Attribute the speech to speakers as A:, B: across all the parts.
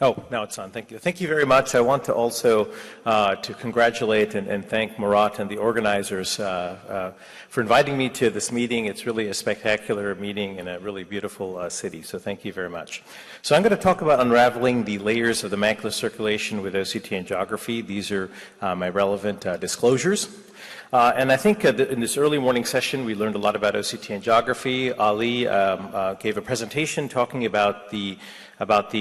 A: Oh, now it's on. Thank you. Thank you very much. I want to also to congratulate and thank Murat and the organizers for inviting me to this meeting. It's really a spectacular meeting in a really beautiful city, so thank you very much. So I'm going to talk about unraveling the layers of the macular circulation with OCT angiography. These are my relevant disclosures. And I think in this early morning session, we learned a lot about OCT angiography. Ali gave a presentation talking about the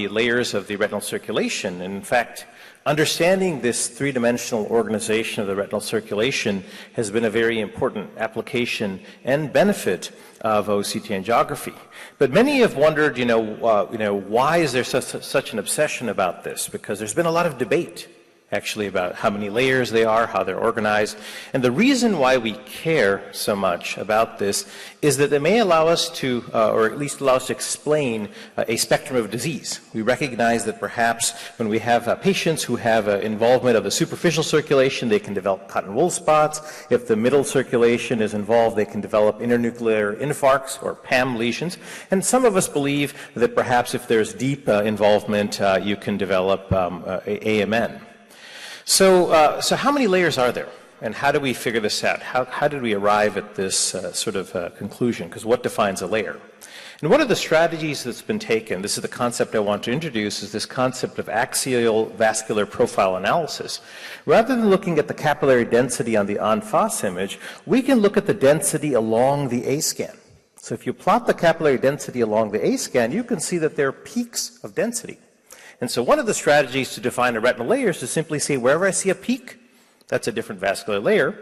A: layers of the retinal circulation. And in fact, understanding this three-dimensional organization of the retinal circulation has been a very important application and benefit of OCT angiography. But many have wondered, why is there such an obsession about this? Because there's been a lot of debate actually about how many layers they are, how they're organized. And the reason why we care so much about this is that it may allow us to, or at least allow us to explain a spectrum of disease. We recognize that perhaps when we have patients who have involvement of the superficial circulation, they can develop cotton wool spots. If the middle circulation is involved, they can develop internuclear infarcts or PAM lesions. And some of us believe that perhaps if there's deep involvement, you can develop AMN. So how many layers are there? And how do we figure this out? How did we arrive at this sort of conclusion? Because what defines a layer? And one of the strategies that's been taken, this is the concept I want to introduce, is this concept of axial vascular profile analysis. Rather than looking at the capillary density on the en face image, we can look at the density along the A scan. So if you plot the capillary density along the A scan, you can see that there are peaks of density. And so one of the strategies to define a retinal layer is to simply say wherever I see a peak, that's a different vascular layer.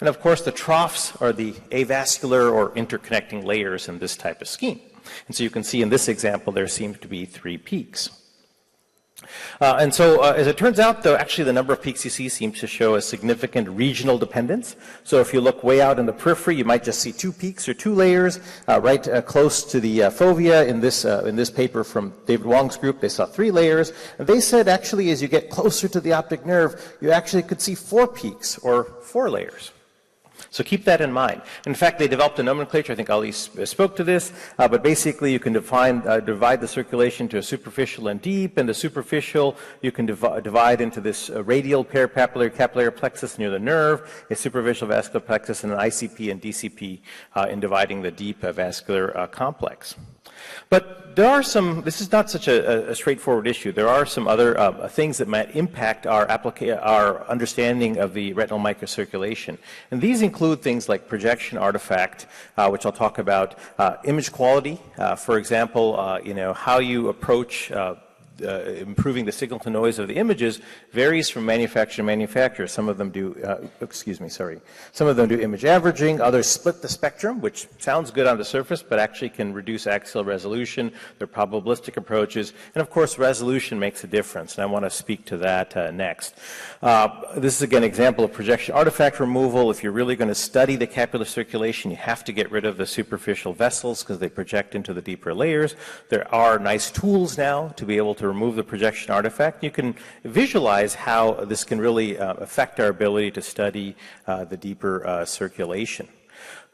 A: And of course the troughs are the avascular or interconnecting layers in this type of scheme. And so you can see in this example there seems to be 3 peaks. And so as it turns out, though, actually the number of peaks you see seems to show a significant regional dependence. So if you look way out in the periphery, you might just see 2 peaks or 2 layers. Right close to the fovea in this paper from David Wong's group, they saw 3 layers. And they said actually as you get closer to the optic nerve, you actually could see 4 peaks or 4 layers. So keep that in mind. In fact, they developed a nomenclature. I think Ali spoke to this. But basically, you can divide the circulation to a superficial and deep. And the superficial, you can divide into this radial peripapillary capillary plexus near the nerve, a superficial vascular plexus, and an ICP and DCP in dividing the deep vascular complex. But there are some, this is not such a straightforward issue. There are some other things that might impact our understanding of the retinal microcirculation. And these include things like projection artifact, which I'll talk about, image quality, for example, how you approach improving the signal to noise of the images varies from manufacturer to manufacturer. Some of them do, some of them do image averaging, others split the spectrum, which sounds good on the surface, but actually can reduce axial resolution. They're probabilistic approaches, and of course resolution makes a difference, and I want to speak to that next. This is again an example of projection artifact removal. If you're really going to study the capillary circulation, you have to get rid of the superficial vessels because they project into the deeper layers. There are nice tools now to be able to remove the projection artifact. You can visualize how this can really affect our ability to study the deeper circulation.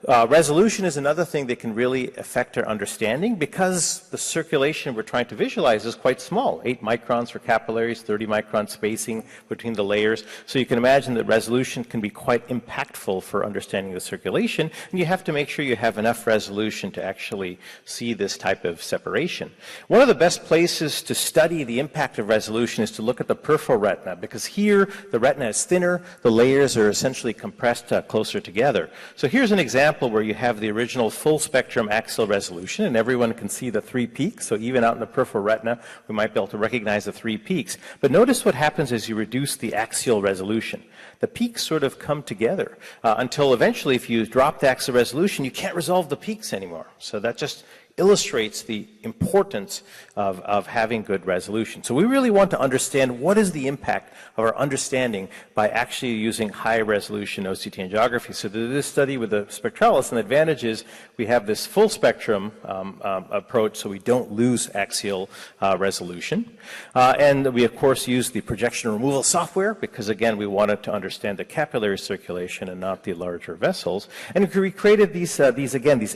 A: Resolution is another thing that can really affect our understanding because the circulation we're trying to visualize is quite small, 8 microns for capillaries, 30 micron spacing between the layers. So you can imagine that resolution can be quite impactful for understanding the circulation, and you have to make sure you have enough resolution to actually see this type of separation. One of the best places to study the impact of resolution is to look at the peripheral retina, because here the retina is thinner, the layers are essentially compressed closer together. So here's an example where you have the original full spectrum axial resolution and everyone can see the 3 peaks. So even out in the peripheral retina, we might be able to recognize the 3 peaks. But notice what happens as you reduce the axial resolution. The peaks sort of come together until eventually if you drop the axial resolution, you can't resolve the peaks anymore. So that just illustrates the importance of having good resolution. So we really want to understand what is the impact of our understanding by actually using high resolution OCT angiography. So this study with the spectralis, and the advantage is we have this full spectrum approach so we don't lose axial resolution. And we of course use the projection removal software because again we wanted to understand the capillary circulation and not the larger vessels. And we created these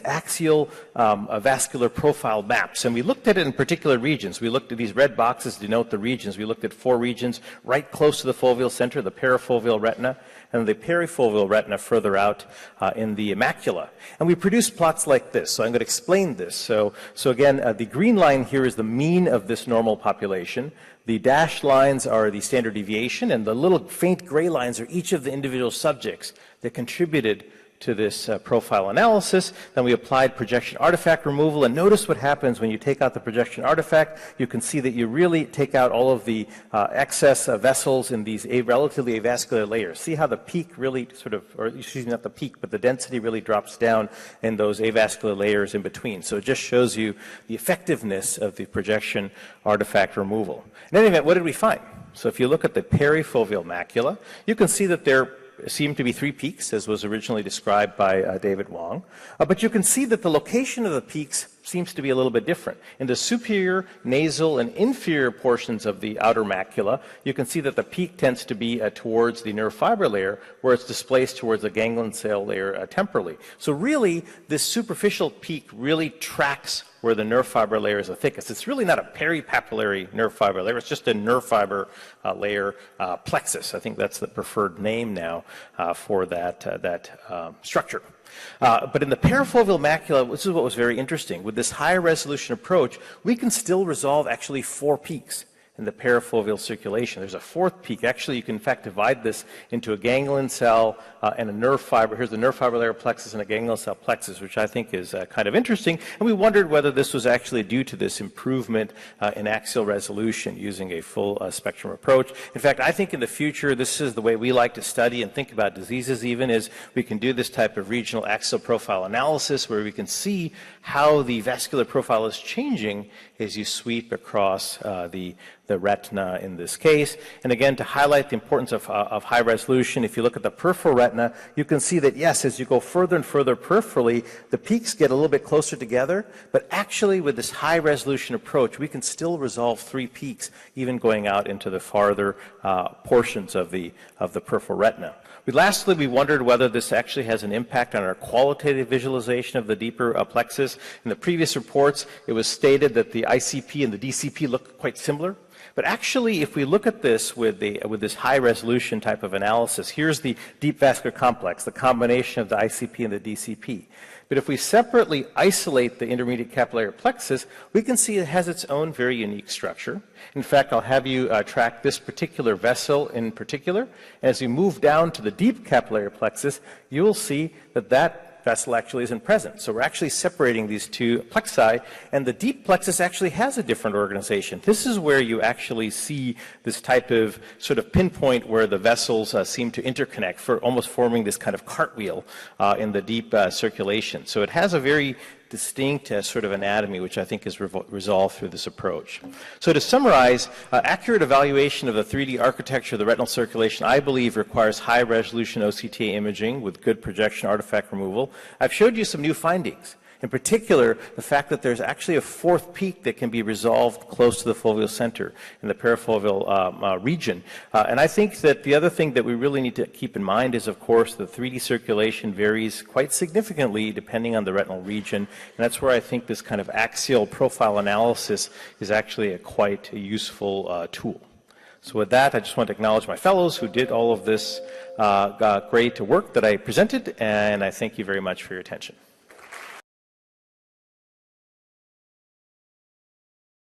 A: axial vascular vascular profile maps. And we looked at it in particular regions. We looked at these red boxes to denote the regions. We looked at 4 regions right close to the foveal center, the parafoveal retina, and the perifoveal retina further out in the macula. And we produced plots like this. So I'm going to explain this. So again, the green line here is the mean of this normal population. The dashed lines are the standard deviation, and the little faint gray lines are each of the individual subjects that contributed to this profile analysis. Then we applied projection artifact removal, and notice what happens when you take out the projection artifact. You can see that you really take out all of the excess vessels in these relatively avascular layers. See how the peak really sort of, or excuse me, not the peak, but the density really drops down in those avascular layers in between. So it just shows you the effectiveness of the projection artifact removal. In any event, what did we find? So if you look at the perifoveal macula, you can see that there seem to be 3 peaks, as was originally described by David Wong. But you can see that the location of the peaks seems to be a little bit different. In the superior, nasal, and inferior portions of the outer macula, you can see that the peak tends to be towards the nerve fiber layer, where it's displaced towards the ganglion cell layer temporally. So really, this superficial peak really tracks where the nerve fiber layer is the thickest. It's really not a peripapillary nerve fiber layer. It's just a nerve fiber layer plexus. I think that's the preferred name now for that structure. But in the parafoveal macula, this is what was very interesting. With this high resolution approach, we can still resolve actually 4 peaks in the parafoveal circulation. There's a 4th peak. Actually, you can in fact divide this into a ganglion cell and a nerve fiber. Here's the nerve fiber layer plexus and a ganglion cell plexus, which I think is kind of interesting. And we wondered whether this was actually due to this improvement in axial resolution using a full spectrum approach. In fact, I think in the future, this is the way we like to study and think about diseases even, is we can do this type of regional axial profile analysis where we can see how the vascular profile is changing as you sweep across the retina in this case. And again, to highlight the importance of high resolution, if you look at the peripheral retina, you can see that, yes, as you go further and further peripherally, the peaks get a little bit closer together, but actually with this high resolution approach, we can still resolve 3 peaks, even going out into the farther portions of the peripheral retina. Lastly, we wondered whether this actually has an impact on our qualitative visualization of the deeper plexus. In the previous reports, it was stated that the ICP and the DCP look quite similar. But actually, if we look at this with this high-resolution type of analysis, here's the deep vascular complex, the combination of the ICP and the DCP. But if we separately isolate the intermediate capillary plexus, we can see it has its own very unique structure. In fact, I'll have you track this particular vessel in particular. As you move down to the deep capillary plexus, you will see that that vessel actually isn't present. So we're actually separating these 2 plexi, and the deep plexus actually has a different organization. This is where you actually see this type of sort of pinpoint where the vessels seem to interconnect, for almost forming this kind of cartwheel in the deep circulation. So it has a very distinct sort of anatomy, which I think is resolved through this approach. So to summarize, accurate evaluation of the 3D architecture of the retinal circulation, I believe, requires high-resolution OCT imaging with good projection artifact removal. I've showed you some new findings. In particular, the fact that there's actually a 4th peak that can be resolved close to the foveal center in the perifoveal region. And I think that the other thing that we really need to keep in mind is, of course, the 3D circulation varies quite significantly depending on the retinal region. And that's where I think this kind of axial profile analysis is actually a quite useful tool. So with that, I just want to acknowledge my fellows who did all of this great work that I presented, and I thank you very much for your attention.